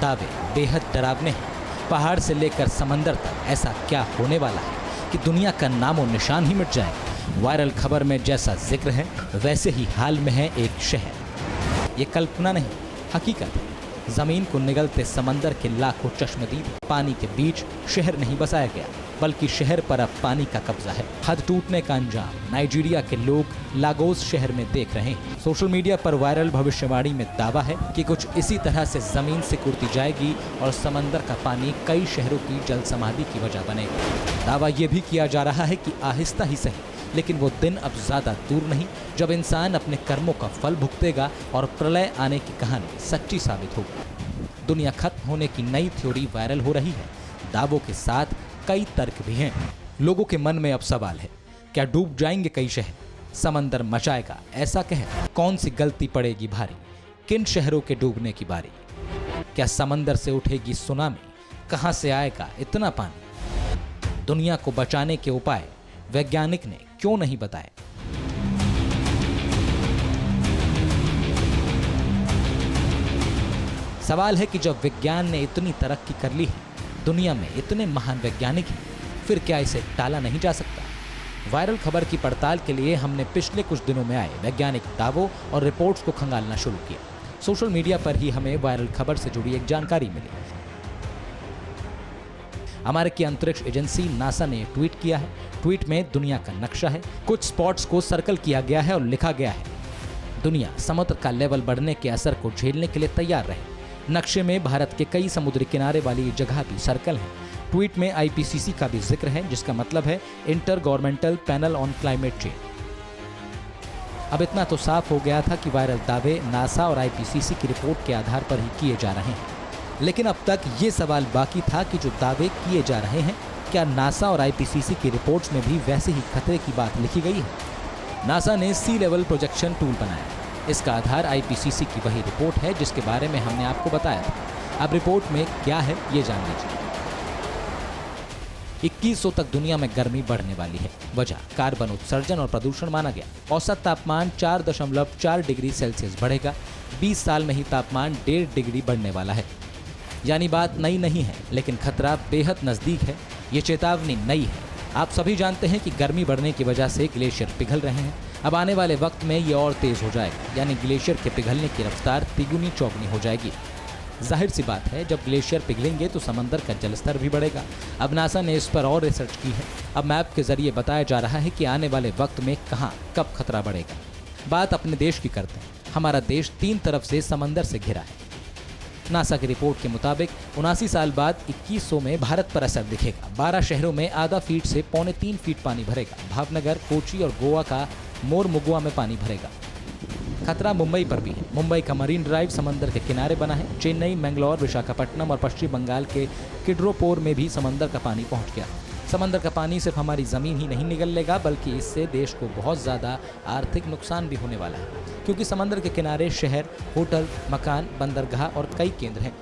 दावे बेहद डरावने हैं। पहाड़ से लेकर समंदर तक ऐसा क्या होने वाला है कि दुनिया का नामो निशान ही मिट जाएगा। वायरल खबर में जैसा जिक्र है वैसे ही हाल में है एक शहर। ये कल्पना नहीं, हकीकत है। जमीन को निगलते समंदर के लाखों चश्मदीद पानी के बीच शहर नहीं बसाया गया, बल्कि शहर पर अब पानी का कब्जा है। हद टूटने का अंजाम नाइजीरिया के लोग लागोस शहर में देख रहे हैं। सोशल मीडिया पर वायरल भविष्यवाणी में दावा है कि कुछ इसी तरह से जमीन सिकुड़ती जाएगी और समंदर का पानी कई शहरों की जल समाधि की वजह बनेगा। दावा यह भी किया जा रहा है कि आहिस्ता ही सही, लेकिन वो दिन अब ज्यादा दूर नहीं जब इंसान अपने कर्मों का फल भुगतेगा और प्रलय आने की कहानी सच्ची साबित होगी। दुनिया खत्म होने की नई थ्योरी वायरल हो रही है। दावों के साथ कई तर्क भी हैं। लोगों के मन में अब सवाल है, क्या डूब जाएंगे कई शहर? समंदर मचाएगा ऐसा कहर? कौन सी गलती पड़ेगी भारी? किन शहरों के डूबने की बारी? क्या समंदर से उठेगी सुनामी? कहां से आएगा इतना पानी? दुनिया को बचाने के उपाय वैज्ञानिक ने क्यों नहीं बताए? सवाल है कि जब विज्ञान ने इतनी तरक्की कर ली है, दुनिया में इतने महान वैज्ञानिक हैं, फिर क्या इसे टाला नहीं जा सकता? वायरल खबर की पड़ताल के लिए हमने पिछले कुछ दिनों में आए वैज्ञानिक दावों और रिपोर्ट्स को खंगालना शुरू किया। सोशल मीडिया पर ही हमें वायरल खबर से जुड़ी एक जानकारी मिली। अमेरिकी अंतरिक्ष एजेंसी नासा ने ट्वीट किया है। ट्वीट में दुनिया का नक्शा है, कुछ स्पॉट्स को सर्कल किया गया है और लिखा गया है, दुनिया समुद्र का लेवल बढ़ने के असर को झेलने के लिए तैयार रहे। नक्शे में भारत के कई समुद्री किनारे वाली जगह भी सर्कल है। ट्वीट में IPCC का भी जिक्र है, जिसका मतलब है inter governmental panel on climate change. अब इतना तो साफ हो गया था कि वायरल दावे नासा और IPCC की रिपोर्ट के आधार पर ही किए जा रहे हैं, लेकिन अब तक ये सवाल बाकी था कि जो दावे किए जा रहे हैं, क्या नासा और IPCC की रिपोर्ट्स में भी वैसे ही खतरे की बात लिखी गई है? नासा ने सी लेवल प्रोजेक्शन टूल बनाया। इसका आधार IPCC की वही रिपोर्ट है जिसके बारे में हमने आपको बताया था। अब रिपोर्ट में क्या है ये जान लीजिए। 2100 तक दुनिया में गर्मी बढ़ने वाली है। वजह कार्बन उत्सर्जन और प्रदूषण माना गया। औसत तापमान 4.4 डिग्री सेल्सियस बढ़ेगा। 20 साल में ही तापमान 1.5 डिग्री बढ़ने वाला है। यानी बात नई नहीं है, लेकिन खतरा बेहद नजदीक है। ये चेतावनी नई है। आप सभी जानते हैं कि गर्मी बढ़ने की वजह से ग्लेशियर पिघल रहे हैं। अब आने वाले वक्त में ये और तेज हो जाएगा, यानी ग्लेशियर के पिघलने की रफ्तार तिगुनी चौगुनी हो जाएगी। जाहिर सी बात है, जब ग्लेशियर पिघलेंगे तो समंदर का जलस्तर भी बढ़ेगा। अब नासा ने इस पर और रिसर्च की है। अब मैप के जरिए बताया जा रहा है कि आने वाले वक्त में कहाँ कब खतरा बढ़ेगा। बात अपने देश की करते हैं। हमारा देश 3 तरफ से समंदर से घिरा है। नासा की रिपोर्ट के मुताबिक 79 साल बाद 2100 में भारत पर असर दिखेगा। 12 शहरों में आधा फीट से 3.25 फीट पानी भरेगा। भावनगर, कोची और गोवा का मोरमुगुआ में पानी भरेगा। खतरा मुंबई पर भी है। मुंबई का मरीन ड्राइव समंदर के किनारे बना है। चेन्नई, मैंगलोर, विशाखापट्टनम और पश्चिम बंगाल के किड्रोपोर में भी समंदर का पानी पहुंच गया। समंदर का पानी सिर्फ हमारी ज़मीन ही नहीं निगल लेगा, बल्कि इससे देश को बहुत ज़्यादा आर्थिक नुकसान भी होने वाला है, क्योंकि समंदर के किनारे शहर, होटल, मकान, बंदरगाह और कई केंद्र हैं।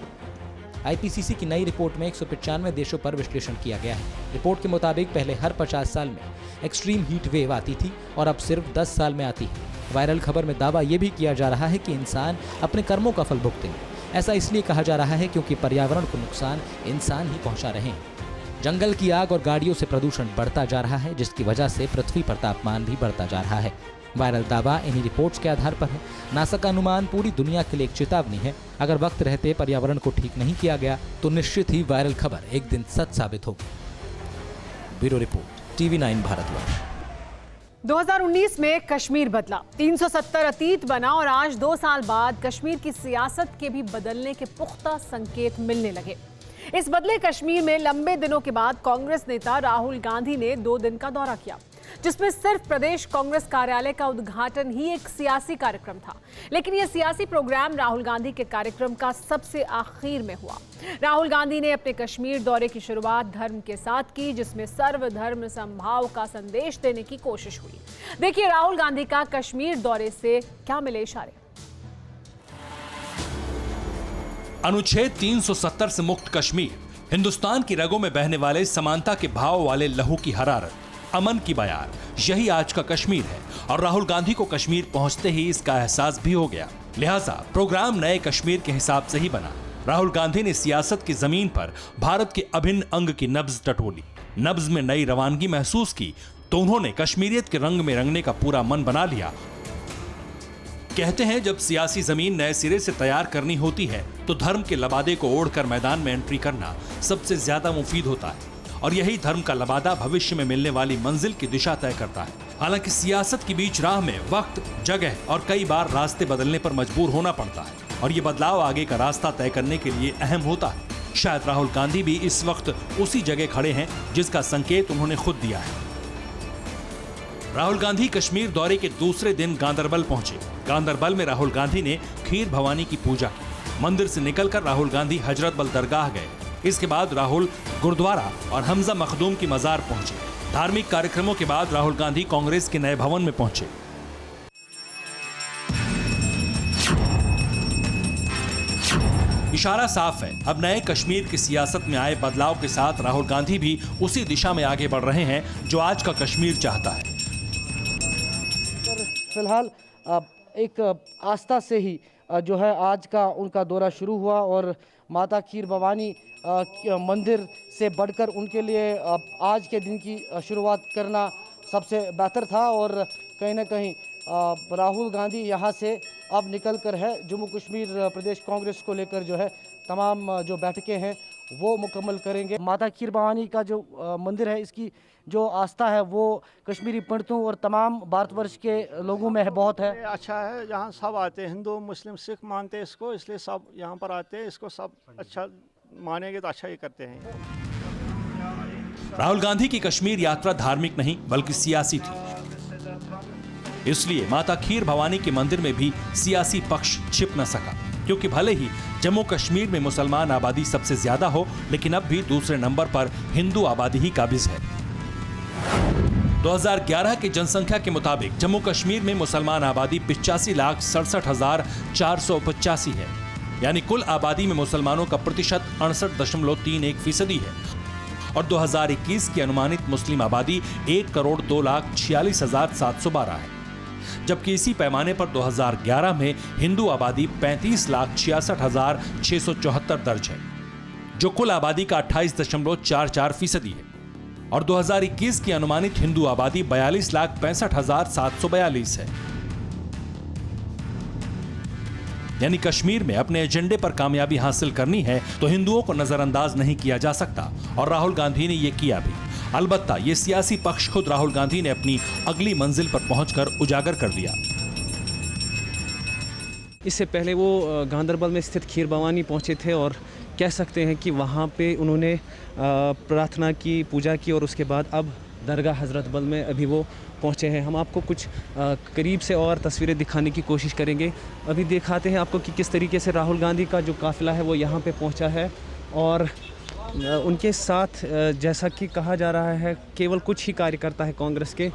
आईपीसीसी की नई रिपोर्ट में 195 देशों पर विश्लेषण किया गया है। रिपोर्ट के मुताबिक पहले हर 50 साल में एक्सट्रीम हीट वेव आती थी और अब सिर्फ 10 साल में आती है। वायरल खबर में दावा ये भी किया जा रहा है कि इंसान अपने कर्मों का फल भुगतेंगे। ऐसा इसलिए कहा जा रहा है क्योंकि पर्यावरण को नुकसान इंसान ही पहुंचा रहे हैं। जंगल की आग और गाड़ियों से प्रदूषण बढ़ता जा रहा है, जिसकी वजह से पृथ्वी पर तापमान भी बढ़ता जा रहा है। वायरल दावा इन्हीं रिपोर्ट्स के आधार पर है। नासा का अनुमान पूरी दुनिया के लिए एक चेतावनी है। अगर वक्त रहते पर्यावरण को ठीक नहीं किया गया तो निश्चित ही वायरल खबर एक दिन सच साबित होगी। Bureau report, TV9 Bharatvarsh. 2019 में कश्मीर बदला, 370 अतीत बना और आज 2 साल बाद कश्मीर की सियासत के भी बदलने के पुख्ता संकेत मिलने लगे। इस बदले कश्मीर में लंबे दिनों के बाद कांग्रेस नेता राहुल गांधी ने 2 दिन का दौरा किया, जिसमें सिर्फ प्रदेश कांग्रेस कार्यालय का उद्घाटन ही एक सियासी कार्यक्रम था। लेकिन यह सियासी प्रोग्राम राहुल गांधी के कार्यक्रम का सबसे आखिर में हुआ। राहुल गांधी ने अपने कश्मीर दौरे की शुरुआत धर्म के साथ की, जिसमें सर्वधर्म समभाव का संदेश देने की कोशिश हुई। देखिए राहुल गांधी का कश्मीर दौरे से क्या मिले इशारे। अनुच्छेद 370 से मुक्त कश्मीर, हिंदुस्तान की रगों में बहने वाले समानता के भाव वाले लहू की हरारत, अमन की बयार, यही आज का कश्मीर है। और राहुल गांधी को कश्मीर पहुंचते ही इसका एहसास भी हो गया। लिहाजा प्रोग्राम नए कश्मीर के हिसाब से ही बना। राहुल गांधी ने सियासत की जमीन पर भारत के अभिन्न अंग की नब्ज टटोली। नब्ज में नई रवानगी महसूस की तो उन्होंने कश्मीरियत के रंग में रंगने का पूरा मन बना लिया। कहते हैं जब सियासी जमीन नए सिरे से तैयार करनी होती है तो धर्म के लबादे को ओढ़कर मैदान में एंट्री करना सबसे ज्यादा मुफीद होता है, और यही धर्म का लबादा भविष्य में मिलने वाली मंजिल की दिशा तय करता है। हालांकि सियासत की बीच राह में वक्त, जगह और कई बार रास्ते बदलने पर मजबूर होना पड़ता है, और ये बदलाव आगे का रास्ता तय करने के लिए अहम होता है। शायद राहुल गांधी भी इस वक्त उसी जगह खड़े हैं जिसका संकेत उन्होंने खुद दिया है। राहुल गांधी कश्मीर दौरे के दूसरे दिन गांदरबल पहुंचे। गांदरबल में राहुल गांधी ने खीर भवानी की पूजा की। मंदिर से निकलकर राहुल गांधी हजरत बल दरगाह गए। इसके बाद राहुल गुरुद्वारा और हमजा मखदूम की मजार पहुंचे। धार्मिक कार्यक्रमों के बाद राहुल गांधी कांग्रेस के नए भवन में पहुंचे। इशारा साफ है, अब नए कश्मीर की सियासत में आए बदलाव के साथ राहुल गांधी भी उसी दिशा में आगे बढ़ रहे हैं जो आज का कश्मीर चाहता है। फिलहाल एक आस्था से ही जो है आज का उनका दौरा शुरू हुआ, और माता खीर भवानी मंदिर से बढ़कर उनके लिए आज के दिन की शुरुआत करना सबसे बेहतर था। और कहीं ना कहीं राहुल गांधी यहाँ से अब निकल कर है जम्मू कश्मीर प्रदेश कांग्रेस को लेकर जो है तमाम जो बैठकें हैं वो मुकम्मल करेंगे। माता खीर भवानी का जो मंदिर है, इसकी जो आस्था है वो कश्मीरी पंडितों और तमाम भारतवर्ष के लोगों में है, बहुत है। अच्छा है, यहाँ सब आते हैं, हिंदू मुस्लिम सिख मानते हैं इसको, इसलिए सब यहाँ पर आते हैं। इसको सब अच्छा मानेंगे तो अच्छा ही करते हैं। राहुल गांधी की कश्मीर यात्रा धार्मिक नहीं बल्कि सियासी थी, इसलिए माता खीर भवानी के मंदिर में भी सियासी पक्ष छिप न सका, क्योंकि भले ही जम्मू कश्मीर में मुसलमान आबादी सबसे ज्यादा हो, लेकिन अब भी दूसरे नंबर पर हिंदू आबादी ही काबिज है। 2011 की जनसंख्या के मुताबिक जम्मू कश्मीर में मुसलमान आबादी 85,67,485 है, यानी कुल आबादी में मुसलमानों का प्रतिशत 68.31% है। और 2021 की अनुमानित मुस्लिम आबादी 1,02,46,712 है, जबकि इसी पैमाने पर 2011 में हिंदू आबादी 35,66,674 दर्ज है, जो कुल आबादी का 28.44% है। और 2021 की अनुमानित हिंदू आबादी 42,65,742 है। यानी कश्मीर में अपने एजेंडे पर कामयाबी हासिल करनी है तो हिंदुओं को नजरअंदाज नहीं किया जा सकता, और राहुल गांधी ने यह किया भी। अलबत्ता ये सियासी पक्ष खुद राहुल गांधी ने अपनी अगली मंजिल पर पहुंचकर उजागर कर दिया। इससे पहले वो गांदरबल में स्थित खीर भवानी पहुंचे थे, और कह सकते हैं कि वहाँ पे उन्होंने प्रार्थना की, पूजा की, और उसके बाद अब दरगाह हजरत बल में अभी वो पहुँचे हैं। हम आपको कुछ करीब से और तस्वीरें दिखाने की कोशिश करेंगे। अभी दिखाते हैं आपको कि किस तरीके से राहुल गांधी का जो काफिला है वो यहाँ पे पहुँचा है, और उनके साथ जैसा कि कहा जा रहा है केवल कुछ ही कार्यकर्ता है कांग्रेस के।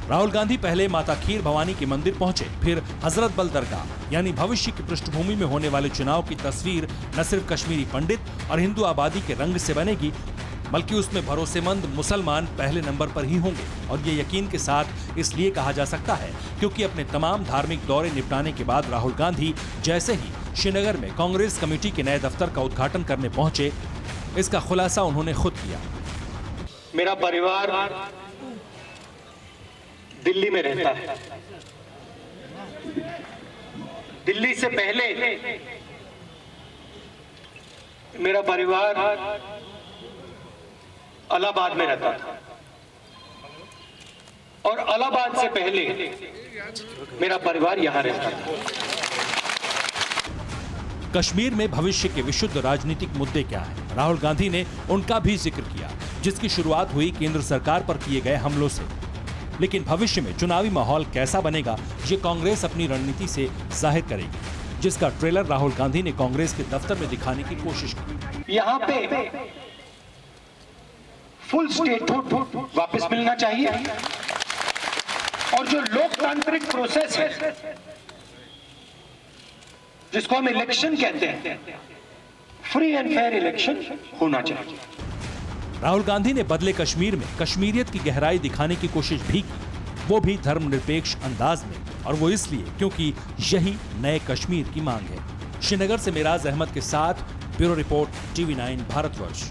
राहुल गांधी पहले माता खीर भवानी के मंदिर पहुंचे, फिर हजरत बल दरगाह। यानी भविष्य की पृष्ठभूमि में होने वाले चुनाव की तस्वीर न सिर्फ कश्मीरी पंडित और हिंदू आबादी के रंग से बनेगी, बल्कि उसमें भरोसेमंद मुसलमान पहले नंबर पर ही होंगे। और ये यकीन के साथ इसलिए कहा जा सकता है क्योंकि अपने तमाम धार्मिक दौरे निपटाने के बाद राहुल गांधी जैसे ही श्रीनगर में कांग्रेस कमेटी के नए दफ्तर का उद्घाटन करने पहुंचे, इसका खुलासा उन्होंने खुद किया। मेरा परिवार दिल्ली में रहता है। दिल्ली से पहले मेरा परिवार इलाहाबाद में रहता था और इलाहाबाद से पहले मेरा परिवार यहां रहता था। कश्मीर में भविष्य के विशुद्ध राजनीतिक मुद्दे क्या हैं? राहुल गांधी ने उनका भी जिक्र किया, जिसकी शुरुआत हुई केंद्र सरकार पर किए गए हमलों से। लेकिन भविष्य में चुनावी माहौल कैसा बनेगा, ये कांग्रेस अपनी रणनीति से जाहिर करेगी, जिसका ट्रेलर राहुल गांधी ने कांग्रेस के दफ्तर में दिखाने की कोशिश की। यहां पे फुल स्टेटहुड वापस मिलना चाहिए और जो लोकतांत्रिक प्रोसेस है, जिसको हम इलेक्शन कहते हैं, फ्री एंड फेयर इलेक्शन होना चाहिए। राहुल गांधी ने बदले कश्मीर में कश्मीरियत की गहराई दिखाने की कोशिश भी की, वो भी धर्मनिरपेक्ष अंदाज में, और वो इसलिए क्योंकि यही नए कश्मीर की मांग है। श्रीनगर से मेराज अहमद के साथ ब्यूरो रिपोर्ट, TV9 भारतवर्ष।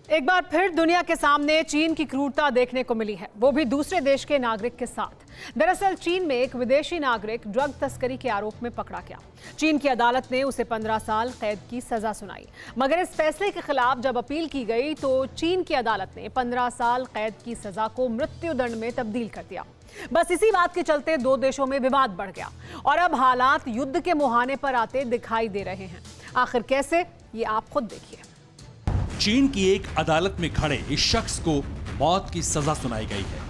एक बार फिर दुनिया के सामने चीन की क्रूरता देखने को मिली है, वो भी दूसरे देश के नागरिक के साथ। दरअसल चीन में एक विदेशी नागरिक ड्रग तस्करी के आरोप में पकड़ा गया। चीन की अदालत ने उसे 15 साल कैद की सजा सुनाई, मगर इस फैसले के खिलाफ जब अपील की गई तो चीन की अदालत ने 15 साल कैद की सजा को मृत्युदंड में तब्दील कर दिया। बस इसी बात के चलते दो देशों में विवाद बढ़ गया और अब हालात युद्ध के मुहाने पर आते दिखाई दे रहे हैं। आखिर कैसे, ये आप खुद देखिए। चीन की एक अदालत में खड़े इस शख्स को मौत की सजा सुनाई गई है।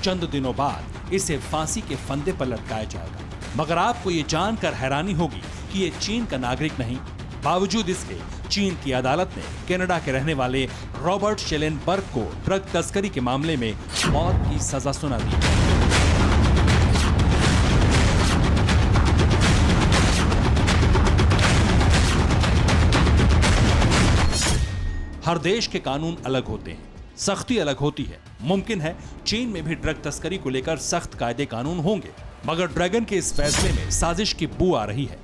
चंद दिनों बाद इसे फांसी के फंदे पर लटकाया जाएगा। मगर आपको ये जानकर हैरानी होगी कि ये चीन का नागरिक नहीं। बावजूद इसके चीन की अदालत ने कनाडा के रहने वाले रॉबर्ट शेलेनबर्ग को ड्रग तस्करी के मामले में मौत की सजा सुना दी। हर देश के कानून अलग होते हैं, सख्ती अलग होती है। मुमकिन है चीन में भी ड्रग तस्करी को लेकर सख्त कायदे कानून होंगे, मगर ड्रैगन के इस फैसले में साजिश की बू आ रही है।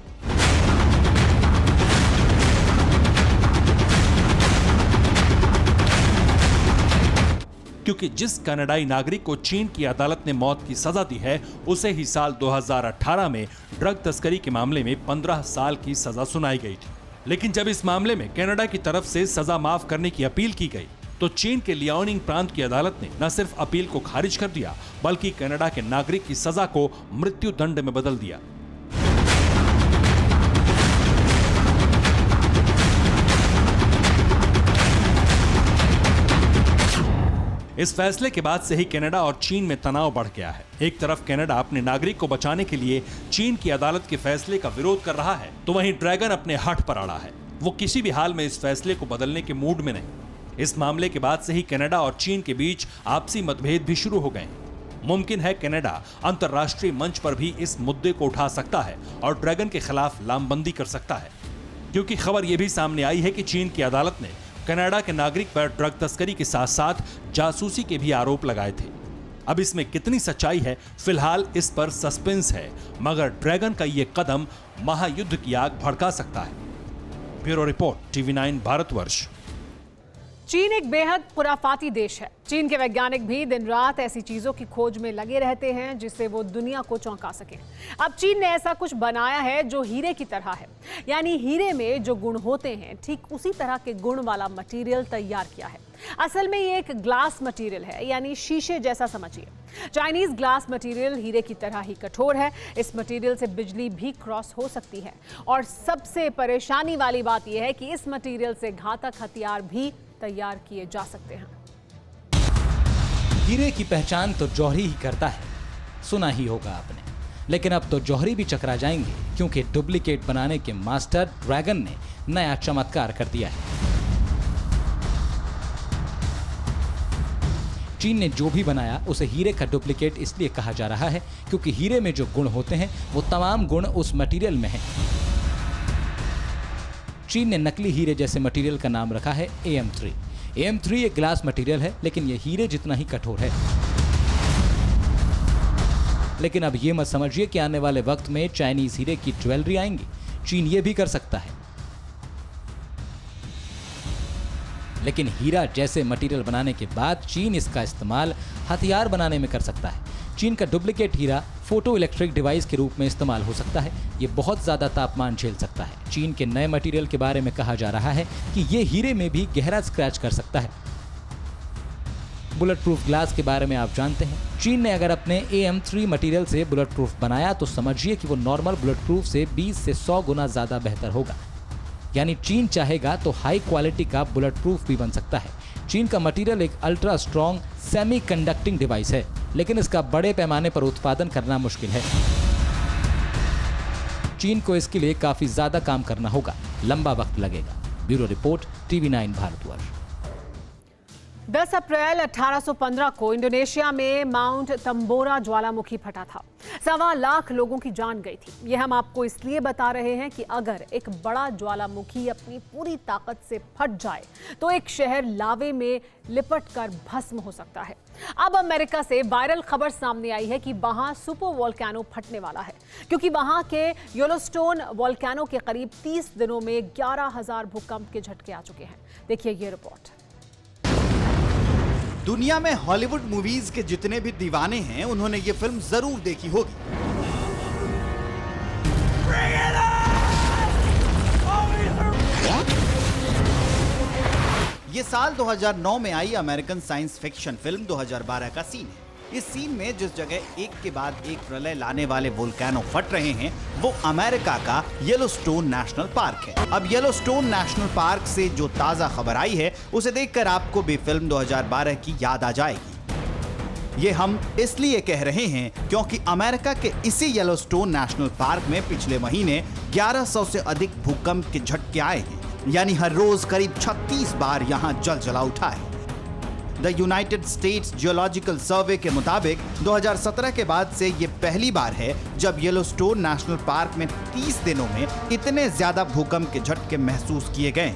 क्योंकि जिस कनाडाई नागरिक को चीन की अदालत ने मौत की सजा दी है, उसे ही साल 2018 में ड्रग तस्करी के मामले में 15 साल की सजा सुनाई गई थी। लेकिन जब इस मामले में कनाडा की तरफ से सजा माफ करने की अपील की गई, तो चीन के लियाओनिंग प्रांत की अदालत ने न सिर्फ अपील को खारिज कर दिया, बल्कि कनाडा के नागरिक की सजा को मृत्यु दंड में बदल दिया। इस फैसले के बाद से ही कनाडा और चीन में तनाव बढ़ गया है। एक तरफ कनाडा अपने नागरिक को बचाने के लिए चीन की अदालत के फैसले का विरोध कर रहा है, तो वहीं ड्रैगन अपने हठ पर अड़ा है। वो किसी भी हाल में इस फैसले को बदलने के मूड में नहीं। इस मामले के बाद से ही कनाडा और चीन के बीच आपसी मतभेद भी शुरू हो गए। मुमकिन है कनाडा अंतर्राष्ट्रीय मंच पर भी इस मुद्दे को उठा सकता है और ड्रैगन के खिलाफ लामबंदी कर सकता है, क्योंकि खबर यह भी सामने आई है कि चीन की अदालत ने कनाडा के नागरिक पर ड्रग तस्करी के साथ साथ जासूसी के भी आरोप लगाए थे। अब इसमें कितनी सच्चाई है, फिलहाल इस पर सस्पेंस है, मगर ड्रैगन का ये कदम महायुद्ध की आग भड़का सकता है। Bureau report, TV9 Bharatvarsh. चीन एक बेहद खुराफाती देश है। चीन के वैज्ञानिक भी दिन रात ऐसी चीजों की खोज में लगे रहते हैं जिससे वो दुनिया को चौंका सके। अब चीन ने ऐसा कुछ बनाया है जो हीरे की तरह है, यानी हीरे में जो गुण होते हैं ठीक उसी तरह के गुण वाला मटेरियल तैयार किया है। असल में ये एक ग्लास मटेरियल है, यानी शीशे जैसा समझिए। चाइनीज ग्लास मटेरियल हीरे की तरह ही कठोर है। इस मटेरियल से बिजली भी क्रॉस हो सकती है और सबसे परेशानी वाली बात यह है कि इस मटेरियल से घातक हथियार भी तैयार किए जा सकते हैं। हीरे की पहचान तो जौहरी ही करता है, सुना ही होगा आपने। लेकिन अब तो जौहरी भी चकरा जाएंगे, क्योंकि डुप्लीकेट बनाने के मास्टर ड्रैगन ने नया चमत्कार कर दिया है। चीन ने जो भी बनाया उसे हीरे का डुप्लीकेट इसलिए कहा जा रहा है क्योंकि हीरे में जो गुण होते हैं वो तमाम गुण उस मटेरियल में हैं। चीन ने नकली हीरे जैसे मटेरियल का नाम रखा है AM3। AM3 एक ग्लास मटेरियल है, लेकिन ये हीरे जितना ही कठोर है। लेकिन अब ये मत समझिए कि आने वाले वक्त में चाइनीज हीरे की ज्वेलरी आएंगी। चीन ये भी कर सकता है, लेकिन हीरा जैसे मटेरियल बनाने के बाद चीन इसका इस्तेमाल हथियार बनाने में कर सकता है। चीन का डुप्लीकेट हीरा फोटो इलेक्ट्रिक डिवाइस के रूप में इस्तेमाल हो सकता है। ये बहुत ज़्यादा तापमान झेल सकता है। चीन के नए मटेरियल के बारे में कहा जा रहा है कि ये हीरे में भी गहरा स्क्रैच कर सकता है। बुलेट प्रूफ ग्लास के बारे में आप जानते हैं। चीन ने अगर अपने AM3 मटेरियल से बुलेट प्रूफ बनाया तो समझिए कि वो नॉर्मल बुलेट प्रूफ से 20 से 100 गुना ज़्यादा बेहतर होगा। यानी चीन चाहेगा तो हाई क्वालिटी का बुलेट प्रूफ भी बन सकता है। चीन का मटेरियल एक ultra strong semi conducting device है, लेकिन इसका बड़े पैमाने पर उत्पादन करना मुश्किल है। चीन को इसके लिए काफी ज्यादा काम करना होगा, लंबा वक्त लगेगा। Bureau report, TV9 Bharatvarsh. 10 अप्रैल 1815 को इंडोनेशिया में माउंट तंबोरा ज्वालामुखी फटा था। 1.25 लाख लोगों की जान गई थी। ये हम आपको इसलिए बता रहे हैं कि अगर एक बड़ा ज्वालामुखी अपनी पूरी ताकत से फट जाए तो एक शहर लावे में लिपटकर भस्म हो सकता है। अब अमेरिका से वायरल खबर सामने आई है कि वहां सुपर वोल्केनो फटने वाला है, क्योंकि वहां के येलोस्टोन वोल्केनो के करीब 30 दिनों में 11,000 भूकंप के झटके आ चुके हैं। देखिए ये रिपोर्ट। दुनिया में हॉलीवुड मूवीज के जितने भी दीवाने हैं उन्होंने ये फिल्म जरूर देखी होगी। ये साल 2009 में आई अमेरिकन साइंस फिक्शन फिल्म 2012 का सीन है। इस सीन में जिस जगह एक के बाद एक प्रलय लाने वाले वोल्केनो फट रहे हैं वो अमेरिका का येलोस्टोन नेशनल पार्क है। अब येलोस्टोन नेशनल पार्क से जो ताजा खबर आई है उसे देखकर आपको भी फिल्म 2012 की याद आ जाएगी। ये हम इसलिए कह रहे हैं क्योंकि अमेरिका के इसी येलोस्टोन नेशनल पार्क में पिछले महीने 1100 से अधिक भूकंप के झटके आए हैं, यानी हर रोज करीब 36 बार यहाँ जलजला उठा है। द यूनाइटेड स्टेट्स जियोलॉजिकल सर्वे के मुताबिक 2017 के बाद से ये पहली बार है जब येलोस्टोन नेशनल पार्क में 30 दिनों में इतने ज्यादा भूकंप के झटके महसूस किए गए।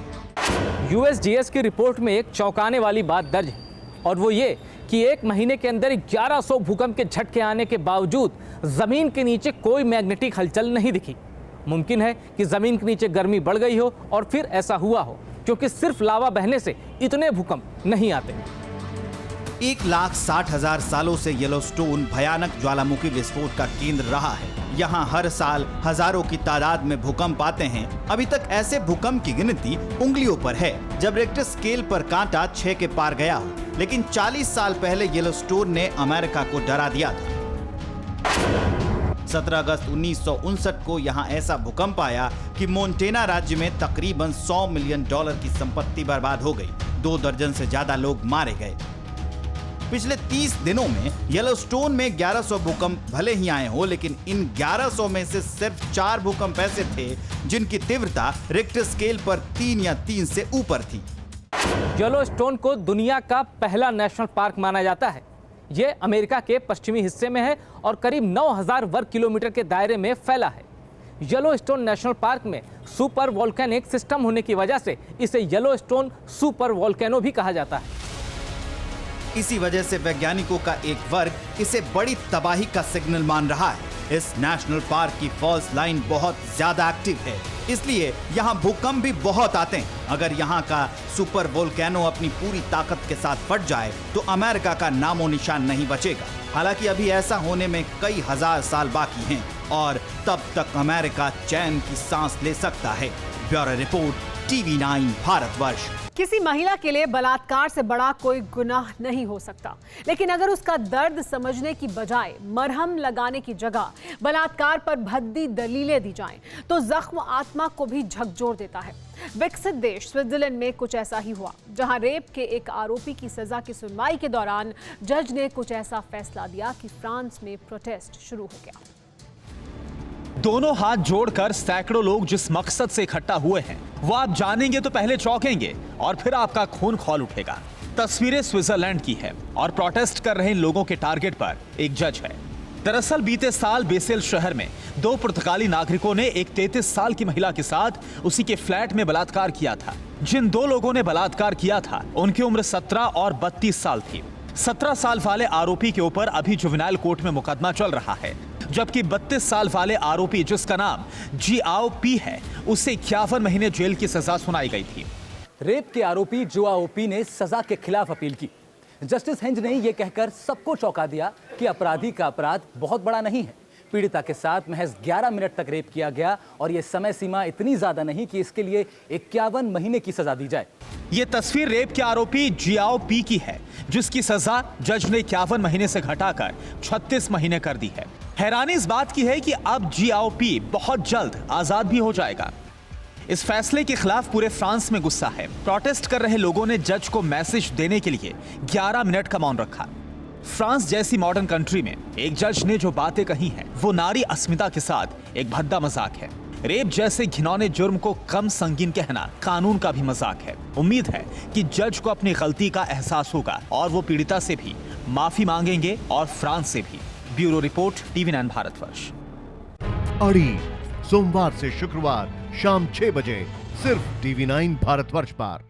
USGS की रिपोर्ट में एक चौंकाने वाली बात दर्ज है, और वो ये कि एक महीने के अंदर 1100 भूकंप के झटके आने के बावजूद जमीन के नीचे कोई मैग्नेटिक हलचल नहीं दिखी। मुमकिन है कि जमीन के नीचे गर्मी बढ़ गई हो और फिर ऐसा हुआ हो, क्योंकि सिर्फ लावा बहने से इतने भूकंप नहीं आते। 1,60,000 सालों से येलोस्टोन भयानक ज्वालामुखी विस्फोट का केंद्र रहा है। यहाँ हर साल हजारों की तादाद में भूकंप आते हैं। अभी तक ऐसे भूकंप की गिनती उंगलियों पर है जब रिक्टर स्केल पर कांटा 6 के पार गया हो, लेकिन 40 साल पहले येलोस्टोन ने अमेरिका को डरा दिया था। 17 अगस्त 1959 को यहाँ ऐसा भूकंप आया कि मोंटेना राज्य में तकरीबन $100 मिलियन की संपत्ति बर्बाद हो गई। 2 दर्जन से ज्यादा लोग मारे गए। पिछले 30 दिनों में येलोस्टोन में 1100 भूकंप भले ही आए हो, लेकिन इन 1100 में से सिर्फ 4 भूकंप ऐसे थे जिनकी तीव्रता रिक्टर स्केल पर 3 या 3 से ऊपर थी। येलोस्टोन को दुनिया का पहला नेशनल पार्क माना जाता है। ये अमेरिका के पश्चिमी हिस्से में है और करीब 9,000 वर्ग किलोमीटर के दायरे में फैला है। येलोस्टोन नेशनल पार्क में सुपर वोल्केनिक सिस्टम होने की वजह से इसे येलोस्टोन सुपर वोल्केनो भी कहा जाता है। इसी वजह से वैज्ञानिकों का एक वर्ग इसे बड़ी तबाही का सिग्नल मान रहा है। इस नेशनल पार्क की फॉल्स लाइन बहुत ज्यादा एक्टिव है, इसलिए यहाँ भूकंप भी बहुत आते हैं। अगर यहाँ का सुपर वोल्केनो अपनी पूरी ताकत के साथ फट जाए तो अमेरिका का नामो निशान नहीं बचेगा। हालांकि अभी ऐसा होने में कई हजार साल बाकी हैं और तब तक अमेरिका चैन की सांस ले सकता है। Bureau report, TV9 Bharatvarsh. किसी महिला के लिए बलात्कार से बड़ा कोई गुनाह नहीं हो सकता, लेकिन अगर उसका दर्द समझने की बजाय मरहम लगाने की जगह बलात्कार पर भद्दी दलीलें दी जाएं, तो जख्म आत्मा को भी झकझोर देता है। विकसित देश स्विट्जरलैंड में कुछ ऐसा ही हुआ, जहां रेप के एक आरोपी की सजा की सुनवाई के दौरान जज ने कुछ ऐसा फैसला दिया कि फ्रांस में प्रोटेस्ट शुरू हो गया। दोनों हाथ जोड़कर सैकड़ों लोग जिस मकसद से इकट्ठा हुए हैं वो आप जानेंगे तो पहले चौंकेंगे और फिर आपका खून खौल उठेगा। तस्वीरें स्विट्जरलैंड की है और प्रोटेस्ट कर रहे इन लोगों के टारगेट पर एक जज है। दरअसल बीते साल बेसेल शहर में 2 पुर्तगाली नागरिकों ने एक 33 साल की महिला के साथ उसी के फ्लैट में बलात्कार किया था। जिन 2 लोगों ने बलात्कार किया था उनकी उम्र 17 और 32 साल थी। 17 साल वाले आरोपी के ऊपर अभी जुवेनाइल कोर्ट में मुकदमा चल रहा है, जबकि 32 साल वाले आरोपी जिसका नाम जिआओ पी है उसे 51 महीने जेल की सजा सुनाई गई थी। रेप के आरोपी जिआओ पी ने सजा के खिलाफ अपील की। जस्टिस हेंज ने यह कहकर सबको चौंका दिया कि अपराधी का अपराध बहुत बड़ा नहीं है। पीड़िता के साथ महज 11 मिनट तक रेप किया गया और यह समय सीमा इतनी ज्यादा नहीं कि इसके लिए 51 महीने की सजा दी जाए। ये तस्वीर रेप के आरोपी जिआओ पी की है, जिसकी सजा जज ने 51 महीने से घटाकर 36 महीने कर दी है। हैरानी इस बात की है कि अब जिआओ पी बहुत जल्द आजाद भी हो जाएगा। इस फैसले के खिलाफ पूरे फ्रांस में गुस्सा है। प्रोटेस्ट कर रहे लोगों ने जज को मैसेज देने के लिए 11 मिनट का मौन रखा। फ्रांस जैसी मॉडर्न कंट्री में एक जज ने जो बातें कही हैं वो नारी अस्मिता के साथ एक भद्दा मजाक है। रेप जैसे घिनौने जुर्म को कम संगीन कहना कानून का भी मजाक है। उम्मीद है कि जज को अपनी गलती का एहसास होगा और वो पीड़िता से भी माफी मांगेंगे और फ्रांस से भी। Bureau report, TV9 Bharatvarsh. अड़ी सोमवार से शुक्रवार शाम 6 बजे सिर्फ TV9 भारतवर्ष पर।